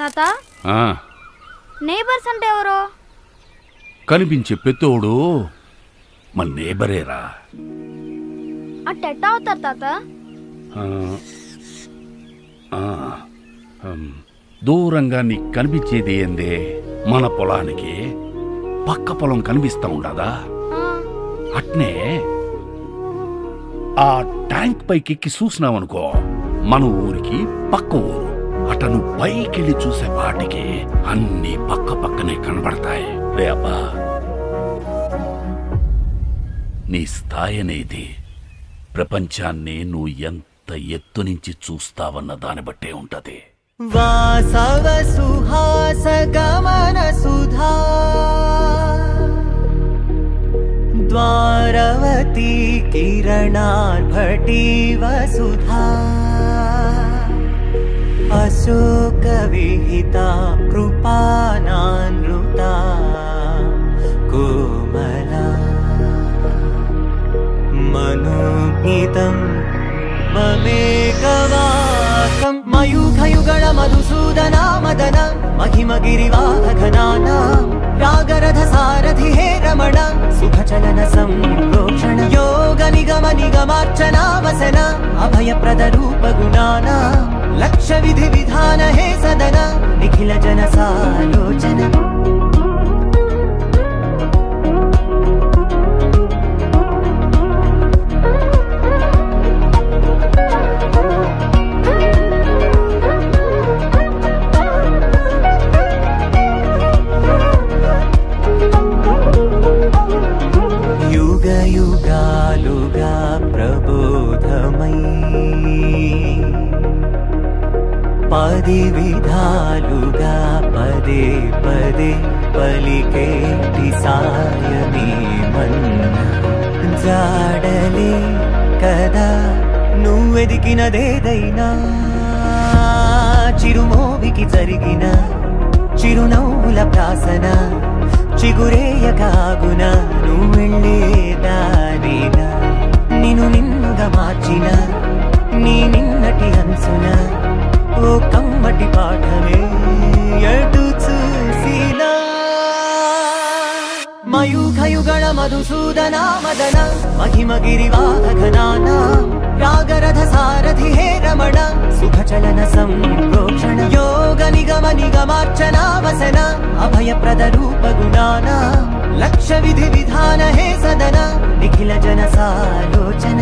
తాత నేబర్స్ అంటే ఎవరో? కనిపించే పెత్తోడు మన నేబరేరా. అట్టెట్టా అవుతారు తాత? దూరంగా నీకు కనిపించేది ఏందే, మన పొలానికి పక్క పొలం కనిపిస్తా ఉండదా? అట్నే ఆ ట్యాంక్ పైకెక్కి చూసినావనుకో మన ఊరికి పక్క ఊరు. అటను పైకెళ్ళి చూసే పాటికి అన్ని పక్క పక్కనే కనబడతాయి. రే అబ్బా, నీ స్థాయి అనేది ప్రపంచాన్ని నువ్వు ఎంత ఎత్తు నుంచి చూస్తావన్న దాన్ని బట్టే ఉంటది. వాసవ సుహాస గమన సుధా ద్వారవతి కిరణార్భటి వసుధా అశోక విహిత కృపానానృత కోమలా మనోగీతం మమేకవాకం మయూఖయుగళ మధుసూదన మదన మహిమగిరివాహఘనానా రాగరథ సారథి హే రమణ సుఖచలన సంప్రోక్షణ యోగ నిగమ నిగమార్చనా వసన అభయప్రద రూప గుణానా లక్ష్య విధి విధాన హే సదన నిఖిల జన సాలోచన युगालुगा प्रबोधमयी पदि विधालुगा पदे पदे पलिकेटि सायमे मन्न जाडले कदा నువ్వెదికినదేదైనా చిరుమోవికి జరిగిన చిరునవ్వుల ప్రాసన చిగురేయకాగున నువ్వెళ్ళేదానేనా నిన్ను నిన్నుగా మార్చిన నీ నిన్నటి అంచున ఓ కమ్మటి పాఠమే ఎటు చూసినా మయూఖయుగళ మధుసూదన మదన మహిమగిరివాహఘనానా రాగరథ సారథి హే రమణ సుఖచలన సంప్రోక్షణ యోగ నిగమ నిగమార్చనా వసన అభయప్రద రూప గుణానా లక్ష్య విధి విధాన హే సదన నిఖిల జన సాలోచన